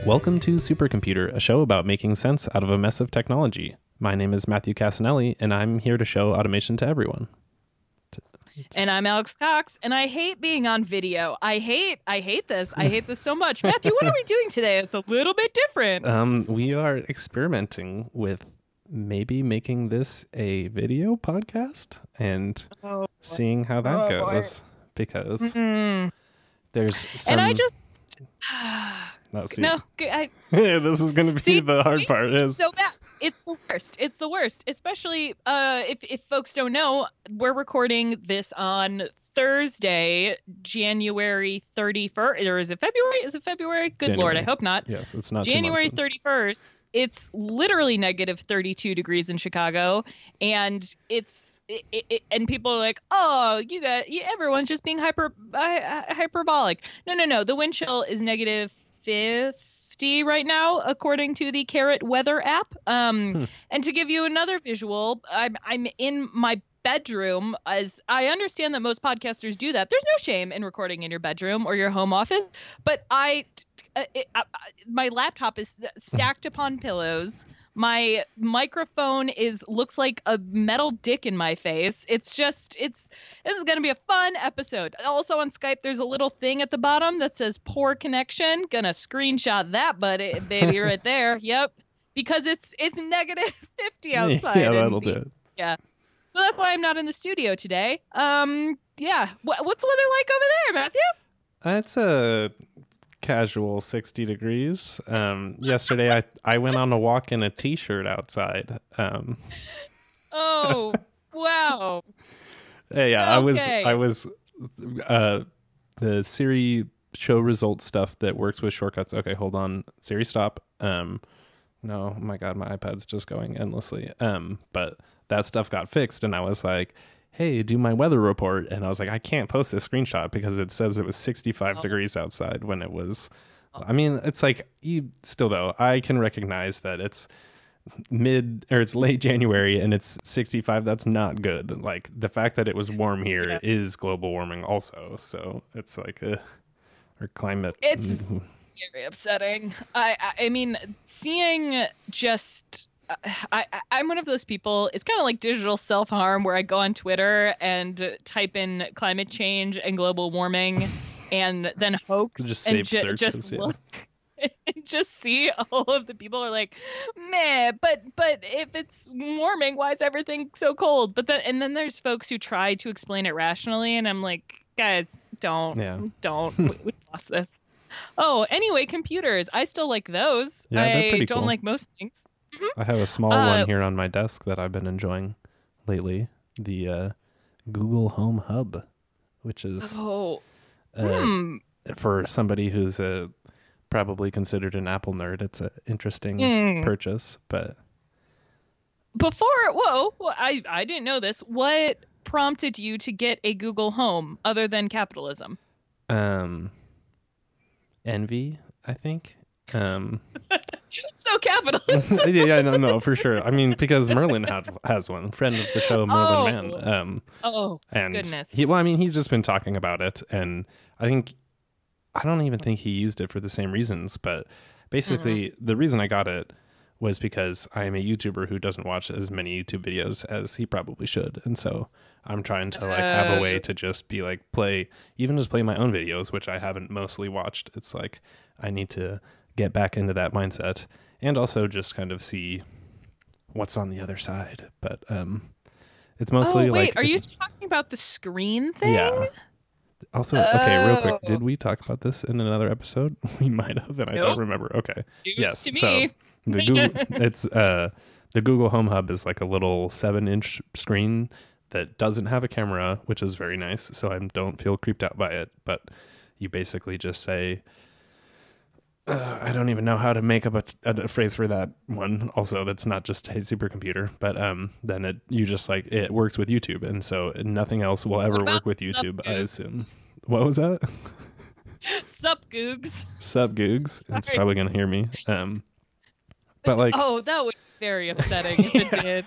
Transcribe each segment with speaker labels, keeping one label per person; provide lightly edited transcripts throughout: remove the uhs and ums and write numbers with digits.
Speaker 1: Welcome to Supercomputer, a show about making sense out of a mess of technology. My name is Matthew Casanelli, and I'm here to show automation to everyone.
Speaker 2: And I'm Alex Cox, and I hate being on video. I hate this. I hate this so much. Matthew, what are we doing today? It's a little bit different.
Speaker 1: We are experimenting with maybe making this a video podcast and seeing how that goes. Because there's some...
Speaker 2: And I just...
Speaker 1: No, this is going to be the hard part.
Speaker 2: So bad. It's the worst. It's the worst. Especially if folks don't know, we're recording this on Thursday, January 31st. Or is it February? Is it February? Good
Speaker 1: January.
Speaker 2: Lord, I hope not.
Speaker 1: Yes, it's not
Speaker 2: January 31st. It's literally negative 32 degrees in Chicago, and and people are like, "Oh, everyone's just being hyperbolic." No. The wind chill is negative 50 right now, according to the Carrot Weather app. And to give you another visual, I'm in my bedroom. As I understand that most podcasters do that. There's no shame in recording in your bedroom or your home office, but my laptop is stacked upon pillows. My microphone looks like a metal dick in my face. This is going to be a fun episode. Also on Skype, there's a little thing at the bottom that says poor connection. Gonna screenshot that, baby, right there. Yep. Because it's negative 50 outside.
Speaker 1: Yeah, that'll do it.
Speaker 2: Yeah. So that's why I'm not in the studio today. Yeah. What's the weather like over there, Matthew?
Speaker 1: It's a casual 60 degrees. Yesterday I went on a walk in a t-shirt outside.
Speaker 2: Oh, wow.
Speaker 1: Yeah,
Speaker 2: okay.
Speaker 1: I was the Siri show results stuff that works with shortcuts. Okay, hold on. Siri, stop. No, oh my God, my iPad's just going endlessly. But that stuff got fixed, and I was like, hey, do my weather report. And I was like, I can't post this screenshot because it says it was 65 degrees outside when it was. I mean, it's like, still though, I can recognize that it's it's late January and it's 65. That's not good. Like, the fact that it was warm here is global warming also. So it's like our climate.
Speaker 2: It's very upsetting. I mean, seeing just... I'm one of those people. It's kind of like digital self-harm, where I go on Twitter and type in climate change and global warming and then hoax
Speaker 1: just
Speaker 2: and
Speaker 1: save searches,
Speaker 2: just look and just see all of the people are like, meh, but if it's warming, why is everything so cold? But then there's folks who try to explain it rationally, and I'm like, guys, don't. We lost this. Oh, anyway, computers. I still like those.
Speaker 1: Yeah, they're pretty
Speaker 2: don't
Speaker 1: cool.
Speaker 2: like most things.
Speaker 1: I have a small one here on my desk that I've been enjoying lately. The Google Home Hub, which is for somebody who's probably considered an Apple nerd. It's an interesting purchase. But
Speaker 2: I didn't know this. What prompted you to get a Google Home other than capitalism?
Speaker 1: Envy, I think.
Speaker 2: So capitalist.
Speaker 1: No, for sure. I mean, because Merlin has one. Friend of the show, Merlin Mann.
Speaker 2: And goodness.
Speaker 1: He's just been talking about it, and I don't even think he used it for the same reasons, but basically the reason I got it was because I am a YouTuber who doesn't watch as many YouTube videos as he probably should, and so I'm trying to have a way to just be like play my own videos, which I haven't mostly watched. It's like I need to get back into that mindset and also just kind of see what's on the other side. But it's mostly
Speaker 2: are you talking about the screen thing?
Speaker 1: Yeah. Also, okay, real quick, did we talk about this in another episode? We might have, and I don't remember. Okay.
Speaker 2: Yes. To me.
Speaker 1: So the Google Home Hub is like a little 7-inch screen that doesn't have a camera, which is very nice. So I don't feel creeped out by it. But you basically just say, I don't even know how to make up a phrase for that one. Also, that's not just a supercomputer, but then it works with YouTube, and so nothing else will ever work with YouTube, I assume. What was that?
Speaker 2: Sup, Googs.
Speaker 1: Sup, Googs. It's probably gonna hear me. But like,
Speaker 2: that would be very upsetting if it did.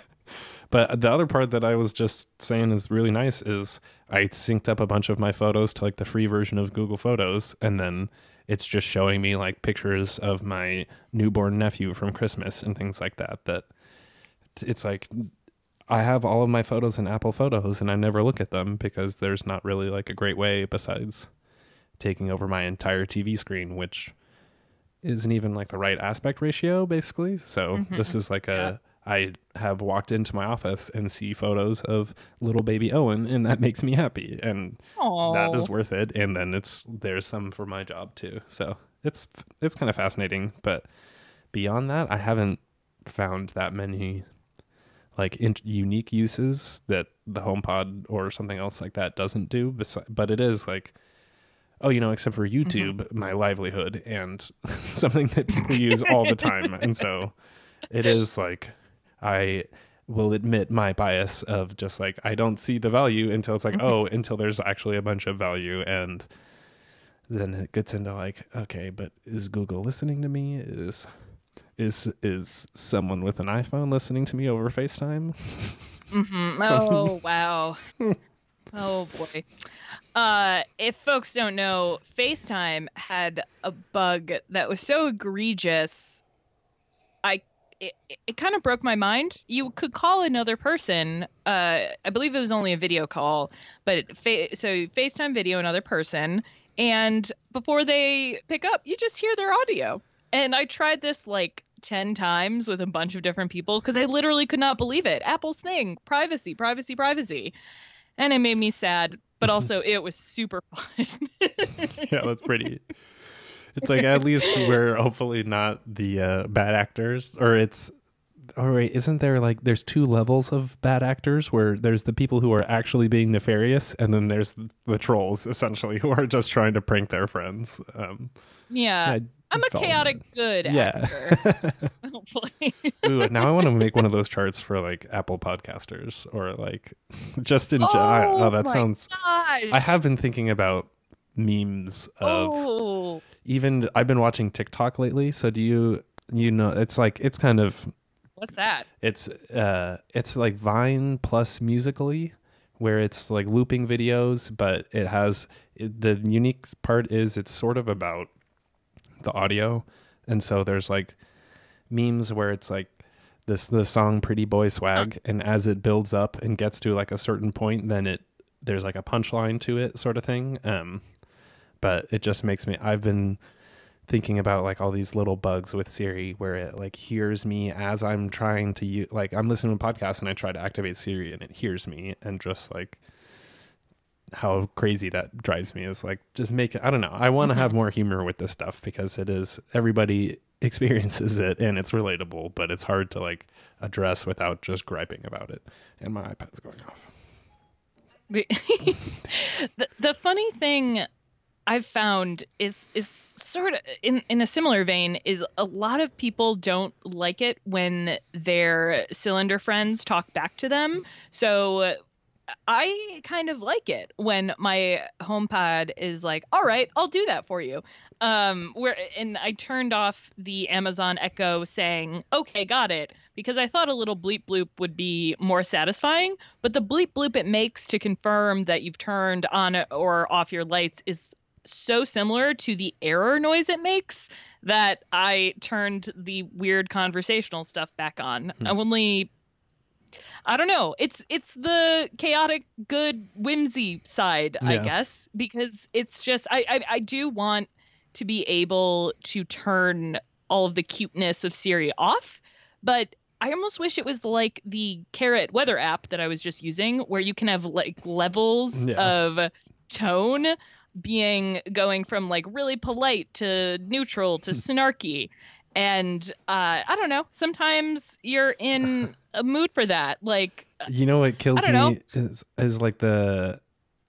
Speaker 1: But the other part that I was just saying is really nice is I synced up a bunch of my photos to like the free version of Google Photos, and then it's just showing me like pictures of my newborn nephew from Christmas and things like that. That it's like I have all of my photos in Apple Photos and I never look at them because there's not really like a great way besides taking over my entire TV screen, which isn't even like the right aspect ratio basically. So this is like I have walked into my office and see photos of little baby Owen, and that makes me happy, and that is worth it. And then there's some for my job too. So it's kind of fascinating, but beyond that, I haven't found that many like unique uses that the HomePod or something else like that doesn't do. But it is like, oh, except for YouTube, my livelihood and something that people use all the time. And so it is like, I will admit my bias of just like, I don't see the value until it's like, until there's actually a bunch of value. And then it gets into like, okay, but is Google listening to me? Is someone with an iPhone listening to me over FaceTime?
Speaker 2: Oh, wow. Oh, boy. If folks don't know, FaceTime had a bug that was so egregious, it kind of broke my mind. You could call another person. I believe it was only a video call, but so FaceTime video another person, and before they pick up, you just hear their audio. And I tried this like 10 times with a bunch of different people because I literally could not believe it. Apple's thing, privacy, privacy, privacy. And it made me sad, but also it was super fun.
Speaker 1: Yeah, that's pretty. It's like, at least we're hopefully not the bad actors, or it's, all right, isn't there like, there's two levels of bad actors where there's the people who are actually being nefarious, and then there's the trolls essentially who are just trying to prank their friends.
Speaker 2: Yeah. I'm a chaotic good actor. Hopefully.
Speaker 1: Ooh, now I want to make one of those charts for like Apple podcasters, or like just in general. Oh, that sounds.
Speaker 2: Gosh.
Speaker 1: I have been thinking about memes of even I've been watching TikTok lately. So do you know it's like it's kind of
Speaker 2: what's that?
Speaker 1: It's like Vine plus Musically, where it's like looping videos, but it has the unique part is it's sort of about the audio, and so there's like memes where it's like the song Pretty Boy Swag, and as it builds up and gets to like a certain point, then there's like a punchline to it sort of thing. But it just makes me, I've been thinking about like all these little bugs with Siri where it like hears me as I'm trying to like I'm listening to a podcast and I try to activate Siri and it hears me, and just like how crazy that drives me is like, just make it, I don't know. I want to have more humor with this stuff because it is, everybody experiences it and it's relatable, but it's hard to like address without just griping about it. And my iPad's going off.
Speaker 2: The funny thing I've found is sort of in a similar vein is a lot of people don't like it when their cylinder friends talk back to them. So I kind of like it when my HomePod is like, all right, I'll do that for you. And I turned off the Amazon Echo saying, okay, got it, because I thought a little bleep bloop would be more satisfying. But the bleep bloop it makes to confirm that you've turned on or off your lights is so similar to the error noise it makes that I turned the weird conversational stuff back on. I don't know. It's the chaotic good whimsy side, I guess, because it's just I do want to be able to turn all of the cuteness of Siri off, but I almost wish it was like the Carrot weather app that I was just using, where you can have like levels of tone going from like really polite to neutral to snarky. And I don't know, sometimes you're in a mood for that. Like,
Speaker 1: you know what kills me is like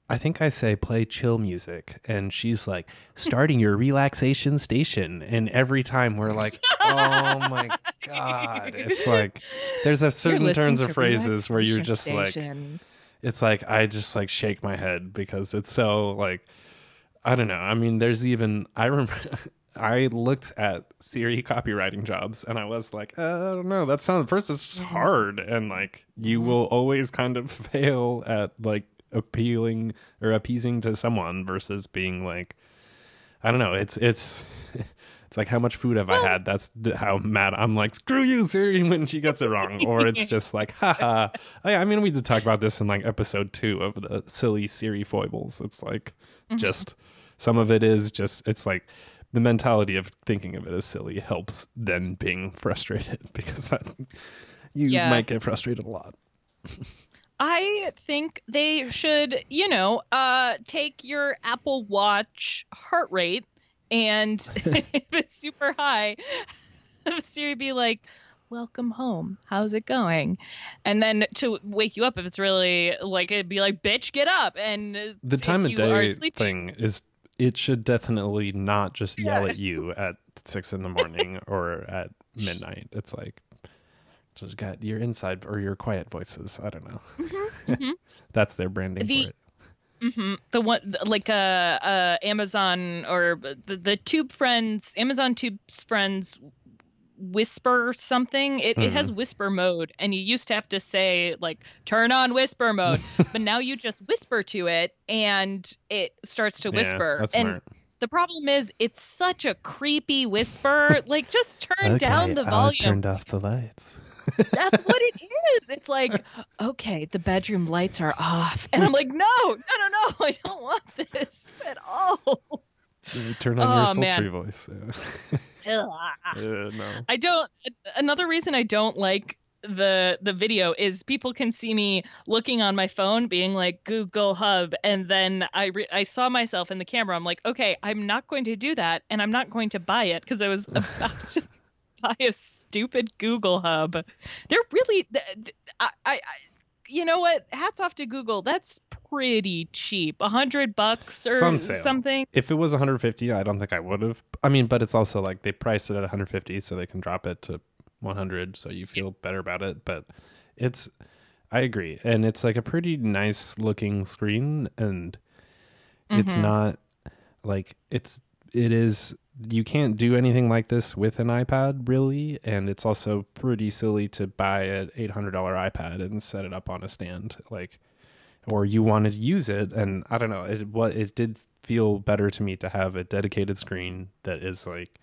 Speaker 1: I think I say play chill music, and she's like starting your relaxation station, and every time we're like, oh my god, it's like there's a certain turns of phrases where you're just station. Like, it's like I just like shake my head because it's so like, I don't know. I mean, there's even I remember I looked at Siri copywriting jobs and I was like, I don't know. That sounds first it's just hard, and like you will always kind of fail at like appealing or appeasing to someone versus being like, I don't know. It's it's like, how much food have I had? That's how mad I'm like, screw you, Siri, when she gets it wrong. Or it's just like, haha. I mean, we did talk about this in like episode 2 of the silly Siri foibles. It's like just some of it is just, it's like the mentality of thinking of it as silly helps then being frustrated, because that you might get frustrated a lot.
Speaker 2: I think they should, take your Apple Watch heart rate, and if it's super high, have Siri be like, welcome home. How's it going? And then to wake you up if it's really like, it'd be like, bitch, get up. And
Speaker 1: the time of day thing is, it should definitely not just yell at you at 6 a.m. or at midnight. It's like, just got your inside or your quiet voices. I don't know. That's their branding for it.
Speaker 2: The one like Amazon or the Tube Friends, Amazon Tube's Friends whisper something. It has whisper mode, and you used to have to say like, turn on whisper mode, but now you just whisper to it and it starts to whisper.
Speaker 1: That's
Speaker 2: and
Speaker 1: smart.
Speaker 2: The problem is it's such a creepy whisper. Like, just turn down the volume.
Speaker 1: I turned off the lights.
Speaker 2: That's what it is. It's like, okay, the bedroom lights are off. And I'm like, no, I don't want this at all.
Speaker 1: Turn on your sultry voice. No.
Speaker 2: I don't. Another reason I don't like the video is people can see me looking on my phone being like Google Hub, and then I saw myself in the camera. I'm like, okay, I'm not going to do that, and I'm not going to buy it because I was about to buy a stupid Google Hub. They're really I you know what? Hats off to Google. That's pretty cheap. $100 or something.
Speaker 1: If it was 150, I don't think I would have. I mean, but it's also like they priced it at 150 so they can drop it to 100 so you feel better about it. But I agree, and it's like a pretty nice looking screen, and it's not like it is. You can't do anything like this with an iPad, really, and it's also pretty silly to buy an $800 iPad and set it up on a stand, like, or you wanted to use it, and I don't know. It did feel better to me to have a dedicated screen that is like,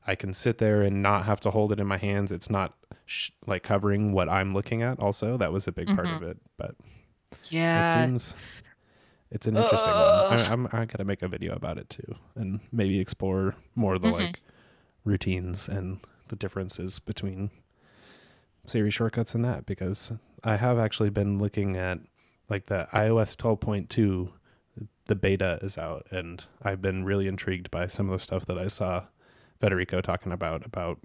Speaker 1: I can sit there and not have to hold it in my hands. It's not like covering what I'm looking at. Also, that was a big part of it, but it seems. It's an interesting one. I gotta make a video about it too, and maybe explore more of the like routines and the differences between Siri shortcuts and that, because I have actually been looking at like the iOS 12.2, the beta is out, and I've been really intrigued by some of the stuff that I saw Federico talking about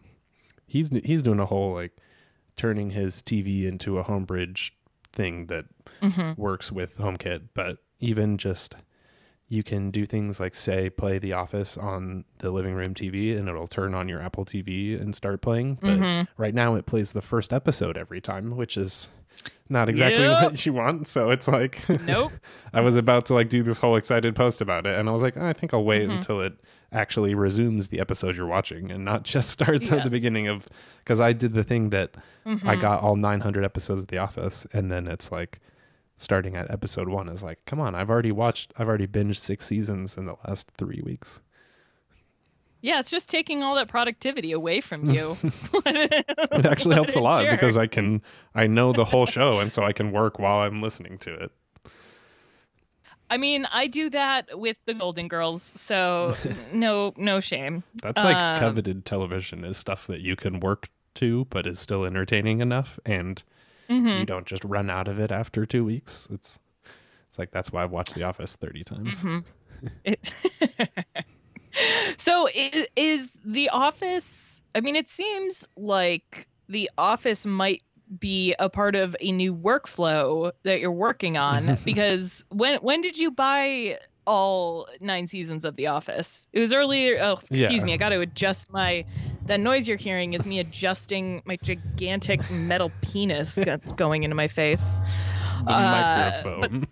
Speaker 1: he's doing a whole like turning his TV into a home bridge thing that works with HomeKit, but even just you can do things like, say, play The Office on the living room TV and it'll turn on your Apple TV and start playing. But right now it plays the first episode every time, which is not exactly what you want. So it's like,
Speaker 2: nope.
Speaker 1: I was about to like do this whole excited post about it, and I was like, I think I'll wait until it actually resumes the episode you're watching and not just starts at the beginning of, because I did the thing that I got all 900 episodes of The Office, and then it's like, starting at episode 1 is like, come on, I've already binged 6 seasons in the last 3 weeks.
Speaker 2: Yeah, it's just taking all that productivity away from you.
Speaker 1: It actually helps a lot because I know the whole show, and so I can work while I'm listening to it.
Speaker 2: I mean, I do that with the Golden Girls, so no shame.
Speaker 1: That's like coveted television, is stuff that you can work to but is still entertaining enough, and you don't just run out of it after 2 weeks. It's like, that's why I've watched The Office 30 times.
Speaker 2: So is The Office, I mean, it seems like The Office might be a part of a new workflow that you're working on, because when did you buy all 9 seasons of The Office? It was earlier. Oh, excuse me. I got to adjust that noise you're hearing is me adjusting my gigantic metal penis that's going into my face.
Speaker 1: The microphone.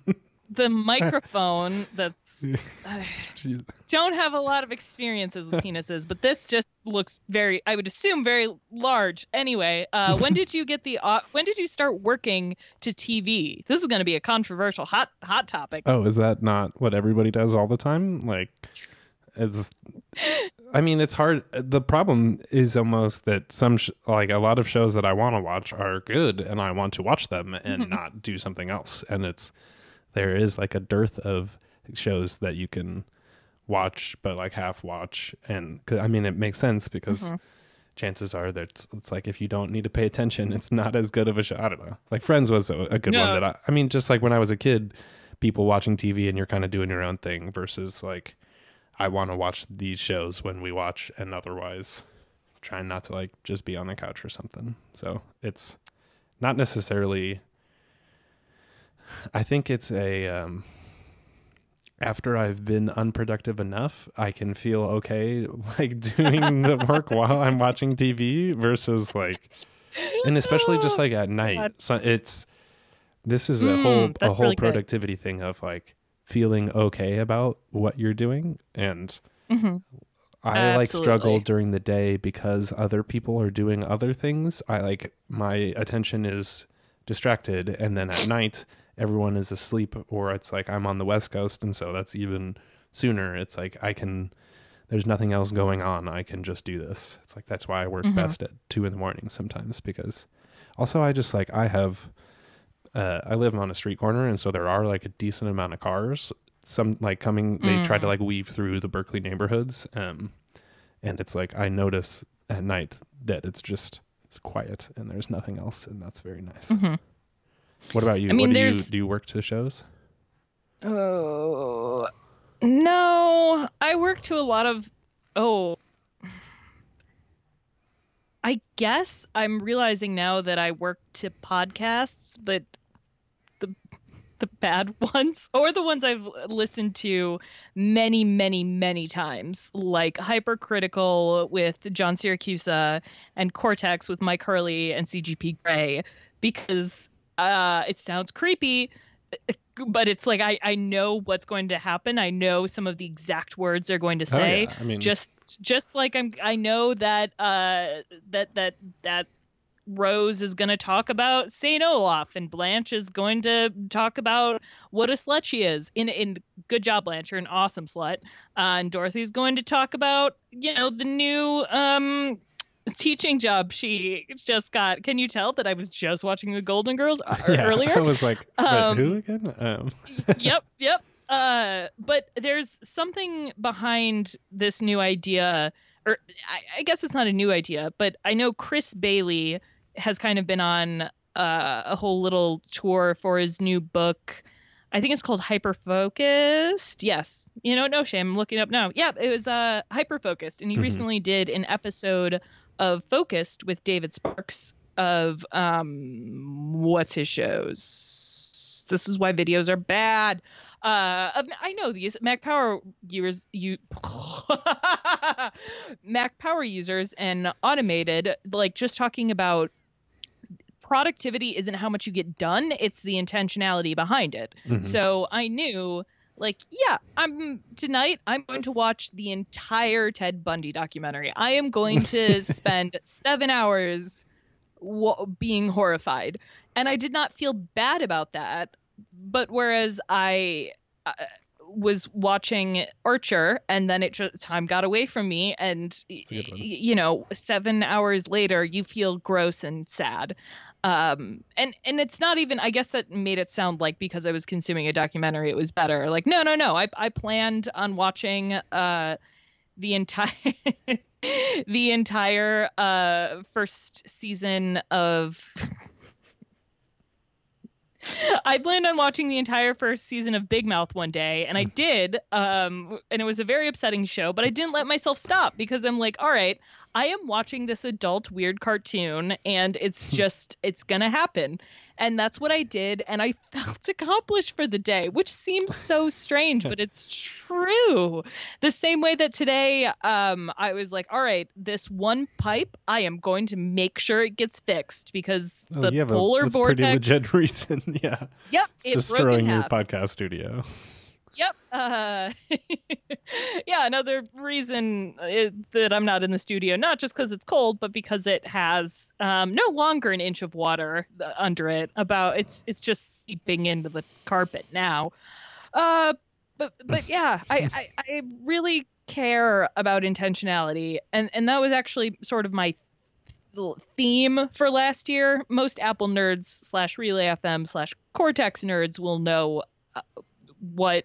Speaker 2: the microphone that's don't have a lot of experiences with penises, but this just looks very, I would assume, very large. Anyway, when did you start working to TV? This is going to be a controversial hot topic.
Speaker 1: Oh, is that not what everybody does all the time? Like, it's hard. The problem is almost that like a lot of shows that I want to watch are good and I want to watch them and not do something else. And there is like a dearth of shows that you can watch, but like half watch. And it makes sense because chances are that it's like, if you don't need to pay attention, it's not as good of a show. I don't know. Like Friends was a good one that just like when I was a kid, people watching TV and you're kind of doing your own thing versus like, I want to watch these shows when we watch and otherwise trying not to like just be on the couch or something. So it's not necessarily, I think it's after I've been unproductive enough, I can feel okay like doing the work while I'm watching TV versus like, and especially just like at night. So this is a whole really productivity thing of like feeling okay about what you're doing. And I like struggle during the day because other people are doing other things. My attention is distracted. And then at night, everyone is asleep, or it's like I'm on the West Coast. And so that's even sooner. It's like there's nothing else going on. I can just do this. It's like, that's why I work best at 2 a.m. sometimes, because also I live on a street corner, and so there are like a decent amount of cars. Some like coming, they try to like weave through the Berkeley neighborhoods, and it's like I notice at night that it's quiet and there's nothing else, and that's very nice. What about you? Do you work to shows?
Speaker 2: Oh no, I work to a lot of. I guess I'm realizing now that I work to podcasts, but the bad ones, or the ones I've listened to many, many, many times, like Hypercritical with John Siracusa and Cortex with Mike Hurley and CGP Grey, because it sounds creepy, but it's like I know what's going to happen. I know some of the exact words they're going to say.
Speaker 1: Oh, yeah.
Speaker 2: Just like I know that that Rose is going to talk about Saint Olaf, and Blanche is going to talk about what a slut she is. In good job, Blanche, you're an awesome slut. And Dorothy's going to talk about the new teaching job she just got. Can you tell that I was just watching the Golden Girls earlier?
Speaker 1: I was like, who again?
Speaker 2: Yep. But there's something behind this new idea, or I guess it's not a new idea, but I know Chris Bailey has kind of been on a whole little tour for his new book. I think it's called Hyperfocused. Yes. No shame. I'm looking it up now. Yeah, it was Hyperfocused. And he recently did an episode of Focused with David Sparks of what's his shows? This is why videos are bad. I know these Mac Power users, Mac Power users and Automated, like just talking about productivity isn't how much you get done, it's the intentionality behind it. So I knew, like, tonight I'm going to watch the entire Ted Bundy documentary. I am going to spend 7 hours being horrified. And I did not feel bad about that. But whereas I was watching Archer, and then time got away from me, and 7 hours later you feel gross and sad. And it's not even, I guess that made it sound like because I was consuming a documentary it was better. Like no, I planned on watching the entire first season of I planned on watching the entire first season of Big Mouth one day, and I did, and it was a very upsetting show, but I didn't let myself stop, because I'm like, all right, I am watching this adult weird cartoon, and it's gonna happen. And that's what I did. And I felt accomplished for the day, which seems so strange, but it's true. The same way that today, I was like, all right, this one pipe, I am going to make sure it gets fixed because the polar
Speaker 1: that's
Speaker 2: vortex.
Speaker 1: Pretty legit reason. Yeah.
Speaker 2: Yep.
Speaker 1: It's destroying your podcast studio.
Speaker 2: Yep. Yeah, another reason that I'm not in the studio, not just because it's cold, but because it has no longer an inch of water under it. It's just seeping into the carpet now. But yeah, I really care about intentionality, and that was actually sort of my theme for last year. Most Apple nerds / Relay FM / Cortex nerds will know what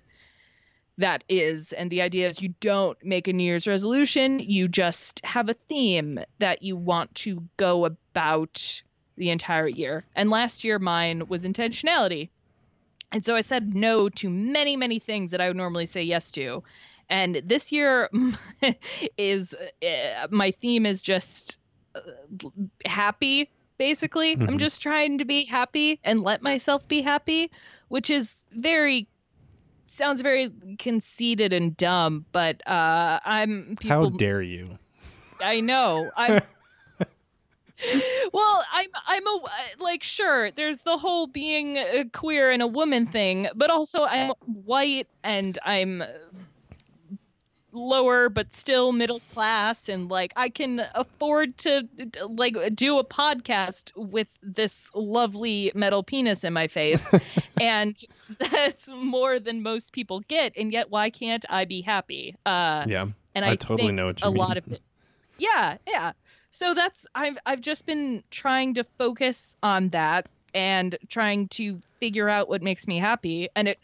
Speaker 2: that is. And the idea is you don't make a New Year's resolution. You just have a theme that you want to go about the entire year. And last year, mine was intentionality. And so I said no to many, many things that I would normally say yes to. And this year is my theme is just happy, basically. I'm just trying to be happy and let myself be happy, which is sounds very conceited and dumb, but
Speaker 1: How dare you?
Speaker 2: I know. Well, I'm like, sure, there's the whole being queer and a woman thing, but also I'm white and I'm lower but still middle class, and like I can afford to like do a podcast with this lovely metal penis in my face. And that's more than most people get, and yet why can't I be happy?
Speaker 1: Yeah, and I totally
Speaker 2: think
Speaker 1: know what you mean.
Speaker 2: A lot of it, yeah. So I've just been trying to focus on that and trying to figure out what makes me happy. And it,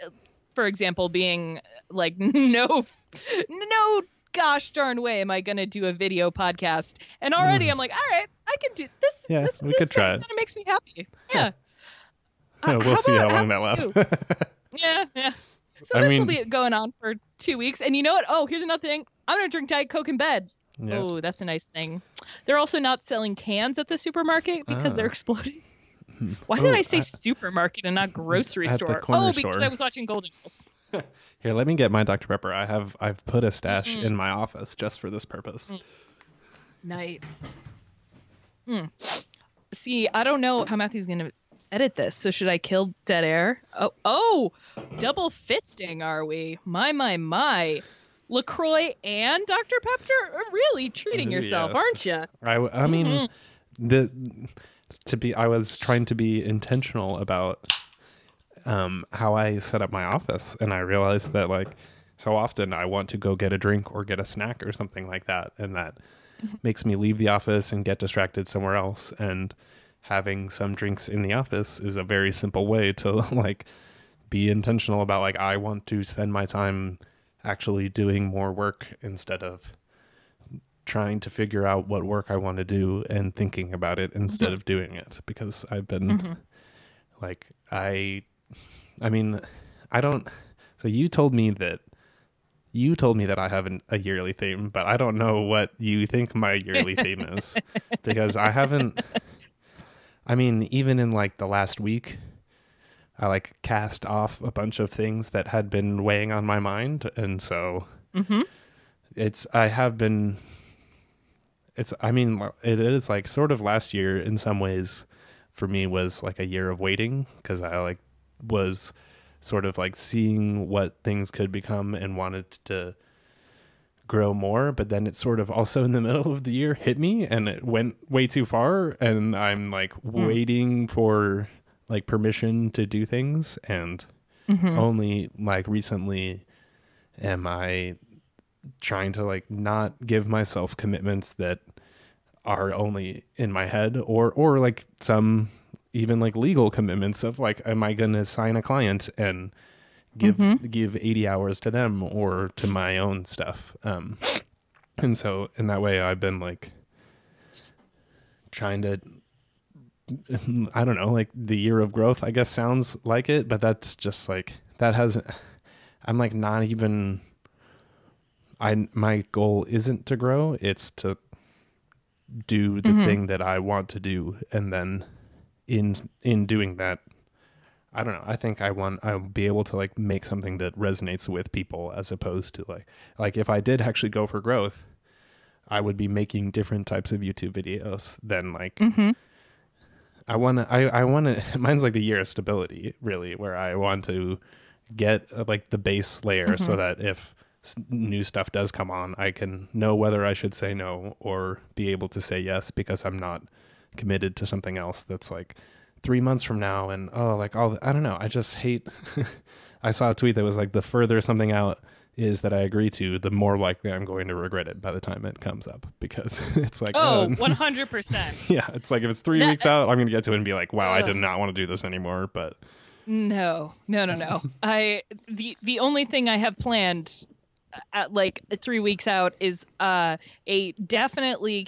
Speaker 2: for example, being like, no gosh darn way am I going to do a video podcast. And already I'm like, all right, I can do this.
Speaker 1: Yeah, we could try it.
Speaker 2: Kind of makes me happy. Yeah.
Speaker 1: We'll see how long that lasts.
Speaker 2: Yeah. So this will be going on for 2 weeks. And you know what? Oh, here's another thing. I'm going to drink Diet Coke in bed. Yep. Oh, that's a nice thing. They're also not selling cans at the supermarket because they're exploding. Why did I say supermarket and not grocery store?
Speaker 1: Because
Speaker 2: store. I was watching Golden Girls.
Speaker 1: Here, let me get my Dr. Pepper. I've put a stash in my office just for this purpose.
Speaker 2: Nice. See, I don't know how Matthew's going to edit this, so should I kill dead air? Oh, double fisting, are we? My. LaCroix and Dr. Pepper are really treating yourself, aren't you?
Speaker 1: I mean, I was trying to be intentional about how I set up my office, and I realized that like so often I want to go get a drink or get a snack or something like that, and that makes me leave the office and get distracted somewhere else. And having some drinks in the office is a very simple way to like be intentional about like I want to spend my time actually doing more work instead of trying to figure out what work I want to do and thinking about it instead of doing it, because I've been like, I mean, I don't, so you told me that I have a yearly theme, but I don't know what you think my yearly theme is, because I haven't, I mean, even in like the last week, I like cast off a bunch of things that had been weighing on my mind. And so it is like sort of last year in some ways for me was like a year of waiting, because I like was sort of like seeing what things could become and wanted to grow more. But then it sort of also in the middle of the year hit me and it went way too far. And I'm like waiting for like permission to do things, and only like recently am I trying to like not give myself commitments that are only in my head, or like some even like legal commitments of like, am I going to sign a client and give 80 hours to them or to my own stuff? And so in that way I've been like trying to, I don't know, like the year of growth, I guess sounds like it, but that's just like, that hasn't, I'm like not even, my goal isn't to grow, it's to do the thing that I want to do and then in doing that, I don't know. I think I'll be able to like make something that resonates with people, as opposed to like if I did actually go for growth, I would be making different types of YouTube videos than like
Speaker 2: Mm-hmm.
Speaker 1: I want to mine's like the year of stability, really, where I want to get like the base layer so that if new stuff does come on, I can know whether I should say no or be able to say yes, because I'm not committed to something else that's like 3 months from now. And I don't know. I just hate, I saw a tweet that was like, the further something out is that I agree to, the more likely I'm going to regret it by the time it comes up, because it's like,
Speaker 2: 100%.
Speaker 1: yeah, it's like if it's 3 weeks out, I'm going to get to it and be like, wow, I did
Speaker 2: Ugh.
Speaker 1: not want to do this anymore. But
Speaker 2: No. The only thing I have planned at like 3 weeks out is a definitely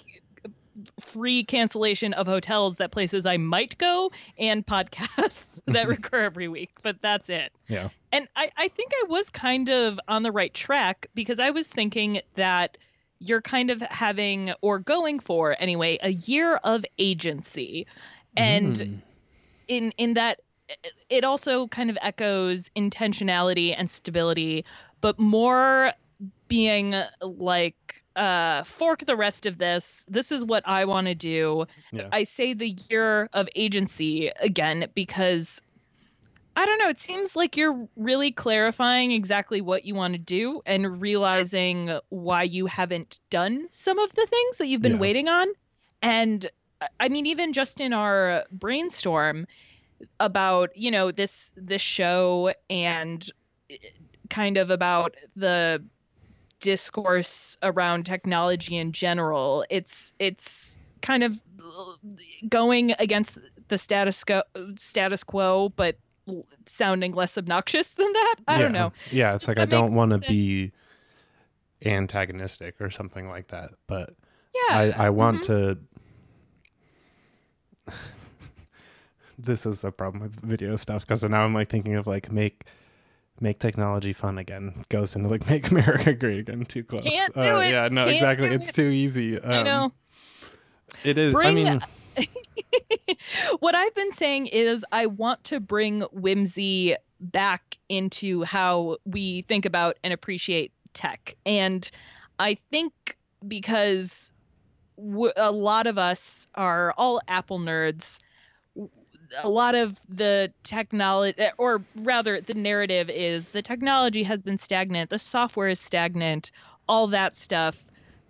Speaker 2: free cancellation of hotels that places I might go, and podcasts that recur every week, but that's it.
Speaker 1: yeah.
Speaker 2: And I think I was kind of on the right track, because I was thinking that you're kind of having, or going for anyway, a year of agency. And in that, it also kind of echoes intentionality and stability, but more being like, fork the rest of this. This is what I want to do.
Speaker 1: Yeah.
Speaker 2: I say the year of agency again because I don't know. It seems like you're really clarifying exactly what you want to do and realizing why you haven't done some of the things that you've been
Speaker 1: Yeah.
Speaker 2: waiting on. And I mean, even just in our brainstorm about, this show, and kind of about the discourse around technology in general, it's kind of going against the status quo, but sounding less obnoxious than that. I don't know.
Speaker 1: Yeah, it's like I
Speaker 2: that
Speaker 1: don't
Speaker 2: makes
Speaker 1: want to
Speaker 2: sense.
Speaker 1: be antagonistic or something like that, but
Speaker 2: Yeah.
Speaker 1: I want to. This is the problem with video stuff, because now I'm like thinking of like make technology fun again. Goes into like make America great again. Too close.
Speaker 2: Can't do it.
Speaker 1: Yeah, no,
Speaker 2: Can't
Speaker 1: exactly.
Speaker 2: do
Speaker 1: It's
Speaker 2: it.
Speaker 1: too easy.
Speaker 2: I know.
Speaker 1: It is. I
Speaker 2: Bring
Speaker 1: mean,
Speaker 2: what I've been saying is I want to bring whimsy back into how we think about and appreciate tech. And I think because a lot of us are all Apple nerds, a lot of the technology, or rather the narrative is the technology has been stagnant, the software is stagnant, all that stuff.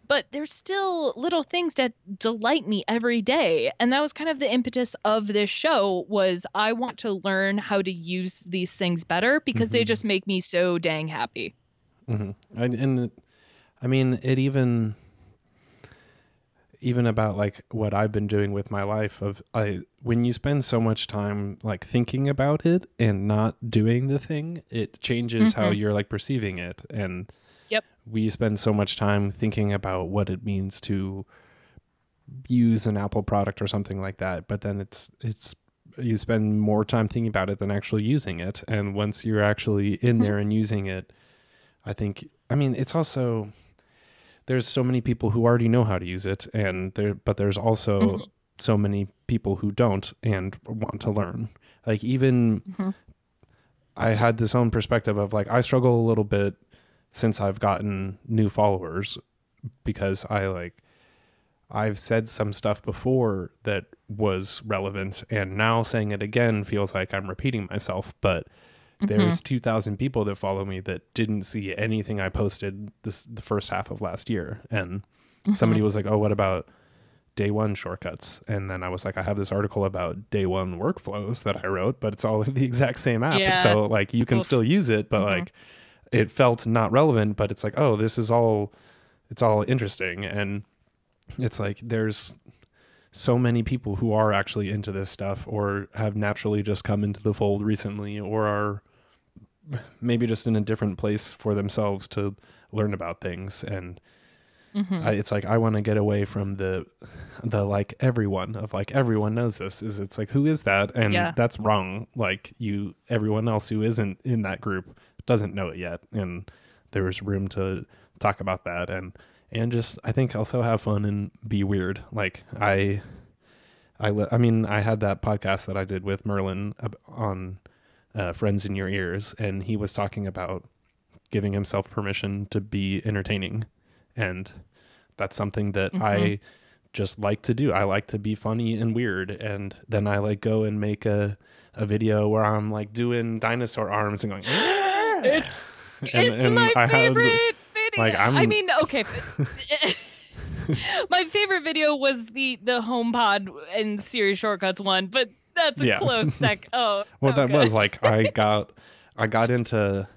Speaker 2: But there's still little things that delight me every day. And that was kind of the impetus of this show, was I want to learn how to use these things better, because they just make me so dang happy.
Speaker 1: and I mean, it even about like what I've been doing with my life, when you spend so much time like thinking about it and not doing the thing, it changes how you're like perceiving it. And
Speaker 2: Yep.
Speaker 1: we spend so much time thinking about what it means to use an Apple product or something like that, but then it's you spend more time thinking about it than actually using it. And once you're actually in there and using it, I mean, it's also, there's so many people who already know how to use it, but there's also so many people who don't and want to learn. Like even I had this own perspective of like, I struggle a little bit since I've gotten new followers, because I've said some stuff before that was relevant, and now saying it again feels like I'm repeating myself. But there's 2,000 people that follow me that didn't see anything I posted the first half of last year. And somebody was like, oh, what about day one shortcuts? And then I was like, I have this article about day one workflows that I wrote, but it's all the exact same app.
Speaker 2: Yeah.
Speaker 1: So like you can still use it, but like it felt not relevant, but it's like, oh, it's all interesting. And it's like, there's so many people who are actually into this stuff, or have naturally just come into the fold recently, or are maybe just in a different place for themselves to learn about things. And it's like, I want to get away from the like everyone knows this, it's like, who is that? And that's wrong. Like everyone else who isn't in that group doesn't know it yet. And there's room to talk about that, and just, I think, also have fun and be weird. Like I I mean, I had that podcast that I did with Merlin on Friends in Your Ears, and he was talking about giving himself permission to be entertaining. And that's something that I just like to do. I like to be funny and weird. And then I like go and make a video where I'm like doing dinosaur arms and going,
Speaker 2: it's my favorite video.
Speaker 1: Like,
Speaker 2: I mean, okay. My favorite video was the HomePod and Siri Shortcuts one, but that's a close sec. Oh,
Speaker 1: well, that was like, I got into,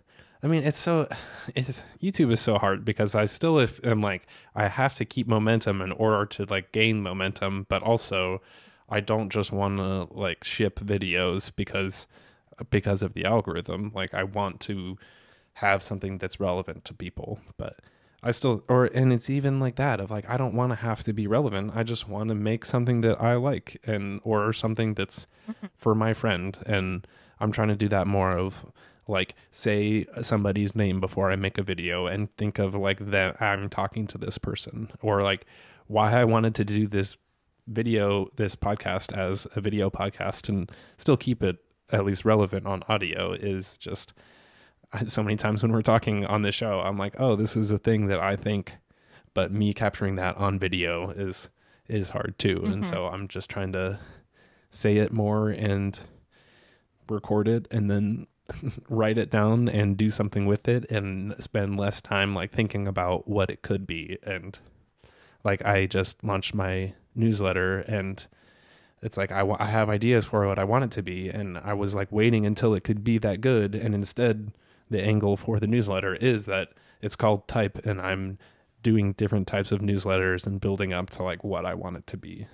Speaker 1: I mean, YouTube is so hard because I still am like, I have to keep momentum in order to like gain momentum, but also I don't just want to like ship videos because of the algorithm. Like, I want to have something that's relevant to people, but and it's even like that of like, I don't want to have to be relevant. I just want to make something that I like or something that's for my friend. And I'm trying to do that more of like, say somebody's name before I make a video and think of like that I'm talking to this person, or like why I wanted to do this podcast as a video podcast and still keep it at least relevant on audio is just so many times when we're talking on this show, I'm like, oh, this is a thing that I think, but me capturing that on video is hard too. And so I'm just trying to say it more and record it and then write it down and do something with it and spend less time like thinking about what it could be. And like, I just launched my newsletter and it's like, I have ideas for what I want it to be. And I was like waiting until it could be that good. And instead the angle for the newsletter is that it's called Type, and I'm doing different types of newsletters and building up to like what I want it to be.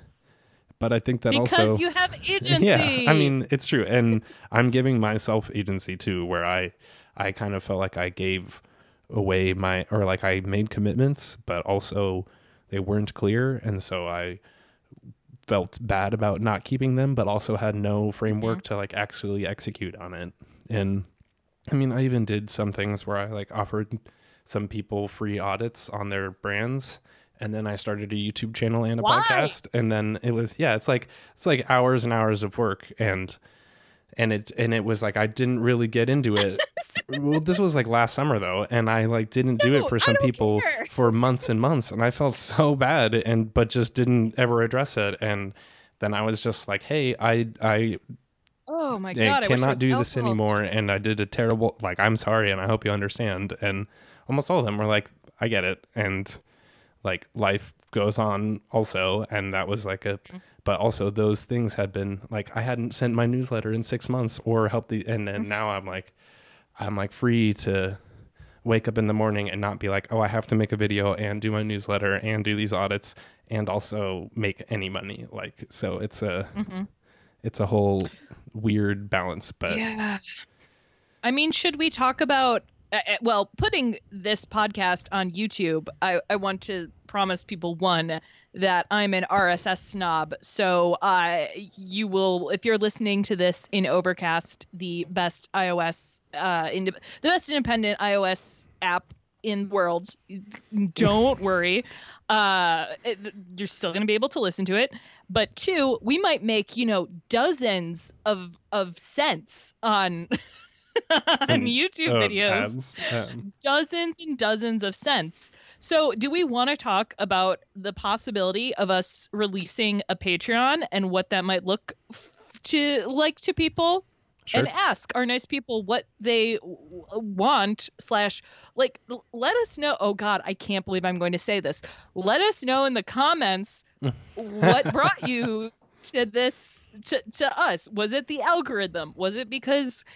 Speaker 1: But I think that
Speaker 2: because you have agency.
Speaker 1: Yeah, I mean, it's true. And I'm giving myself agency too, where I kind of felt like I gave away I made commitments, but also they weren't clear. And so I felt bad about not keeping them, but also had no framework to like actually execute on it. And I mean, I even did some things where I like offered some people free audits on their brands. And then I started a YouTube channel and a podcast. And then it was, it's like hours and hours of work. And it was like, I didn't really get into it. Well, this was like last summer though. And I like didn't do it for some people for months and months. And I felt so bad but just didn't ever address it. And then I was just like, hey,
Speaker 2: oh my God,
Speaker 1: I cannot do this anymore. And I did a terrible, like, I'm sorry. And I hope you understand. And almost all of them were like, I get it. And like, life goes on also. And that was like but also those things had been like, I hadn't sent my newsletter in 6 months or helped and then now I'm like free to wake up in the morning and not be like, oh, I have to make a video and do my newsletter and do these audits and also make any money. Like, so it's a whole weird balance, but
Speaker 2: yeah. I mean, should we talk about, putting this podcast on YouTube, I want to promise people, one, that I'm an RSS snob. So you will, if you're listening to this in Overcast, the best iOS, the best independent iOS app in the world, don't worry. You're still going to be able to listen to it. But two, we might make, dozens of cents on on YouTube videos. Dozens and dozens of cents. So do we want to talk about the possibility of us releasing a Patreon and what that might look to people? Sure. And ask our nice people what they want / like, let us know. Oh God, I can't believe I'm going to say this. Let us know in the comments what brought you to this, to us. Was it the algorithm? Was it because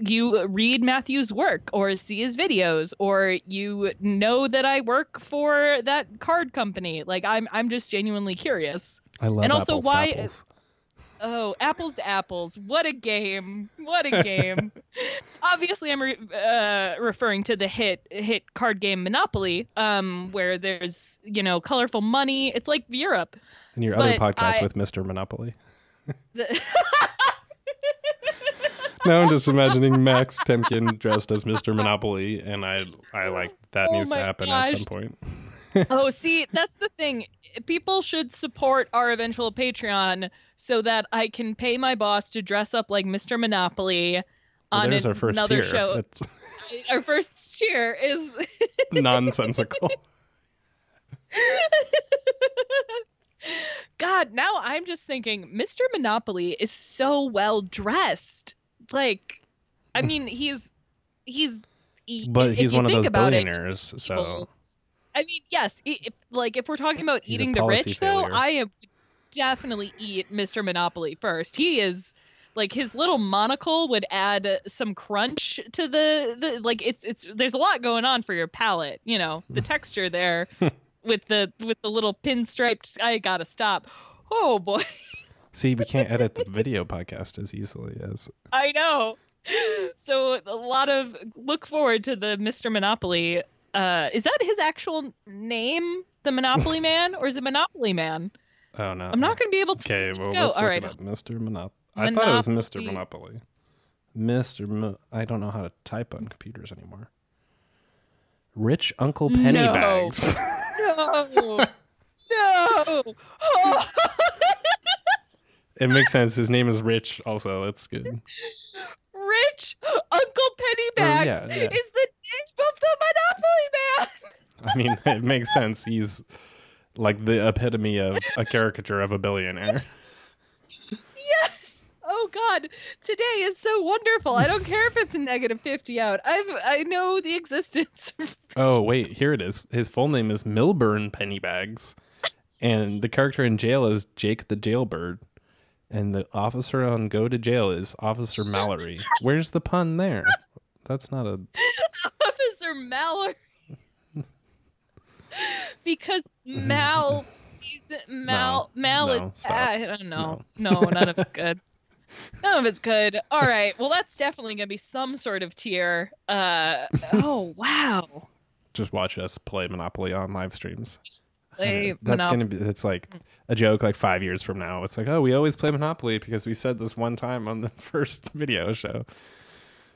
Speaker 2: you read Matthew's work or see his videos, or you know that I work for that card company? Like, I'm just genuinely curious.
Speaker 1: I love
Speaker 2: and also
Speaker 1: apples
Speaker 2: why.
Speaker 1: to apples.
Speaker 2: Oh, apples to apples. What a game. What a game. Obviously, I'm referring to the hit card game Monopoly, where there's, colorful money. It's like Europe.
Speaker 1: And your other podcast with Mr. Monopoly. Now I'm just imagining Max Temkin dressed as Mr. Monopoly, and I like that needs to happen at some point.
Speaker 2: Oh, see, that's the thing. People should support our eventual Patreon so that I can pay my boss to dress up like Mr. Monopoly
Speaker 1: Well,
Speaker 2: on
Speaker 1: there's our first
Speaker 2: another
Speaker 1: tier.
Speaker 2: show.
Speaker 1: It's
Speaker 2: Our first tier is
Speaker 1: nonsensical.
Speaker 2: God, now I'm just thinking Mr. Monopoly is so well dressed. Like, I mean,
Speaker 1: But
Speaker 2: if
Speaker 1: he's
Speaker 2: you
Speaker 1: one of
Speaker 2: think
Speaker 1: those
Speaker 2: about it,
Speaker 1: billionaires,
Speaker 2: he's
Speaker 1: so
Speaker 2: evil. I mean, yes, if we're talking about
Speaker 1: he's a
Speaker 2: eating the
Speaker 1: policy
Speaker 2: rich, though,
Speaker 1: failure.
Speaker 2: I am definitely eat Mr. Monopoly first. He is like his little monocle would add some crunch to the like it's there's a lot going on for your palate, you know, the texture there with the little pinstriped. I gotta stop. Oh boy,
Speaker 1: See, we can't edit the video podcast as easily as.
Speaker 2: I know. So a lot of look forward to the Mr. Monopoly. Is that his actual name, the Monopoly Man, or is it Monopoly Man?
Speaker 1: Oh no.
Speaker 2: I'm not going to be able to
Speaker 1: Okay,
Speaker 2: let this
Speaker 1: well,
Speaker 2: go.
Speaker 1: let's
Speaker 2: All
Speaker 1: look
Speaker 2: right.
Speaker 1: it up. Mr. Monopoly. I thought it was Mr.
Speaker 2: Monopoly.
Speaker 1: Monopoly. I don't know how to type on computers anymore. Rich Uncle
Speaker 2: No.
Speaker 1: Pennybags.
Speaker 2: No. No. Oh.
Speaker 1: It makes sense. His name is Rich also. That's good.
Speaker 2: Rich Uncle Pennybags
Speaker 1: yeah.
Speaker 2: is the name of the Monopoly Man.
Speaker 1: I mean, it makes sense. He's like the epitome of a caricature of a billionaire.
Speaker 2: Yes. Oh God, today is so wonderful. I don't care if it's a -50 out. I know the existence.
Speaker 1: Oh, wait, here it is. His full name is Milburn Pennybags. And the character in jail is Jake the Jailbird. And the officer on Go to Jail is Officer Mallory. Where's the pun there? That's not a...
Speaker 2: Officer Mallory. Because Mal is I don't know. No, none of it's good. None of it's good. All right. Well, that's definitely gonna be some sort of tier. Oh wow.
Speaker 1: Just watch us play Monopoly on live streams.
Speaker 2: That's
Speaker 1: gonna be. It's like a joke. Like 5 years from now, it's like, oh, we always play Monopoly because we said this one time on the first video show.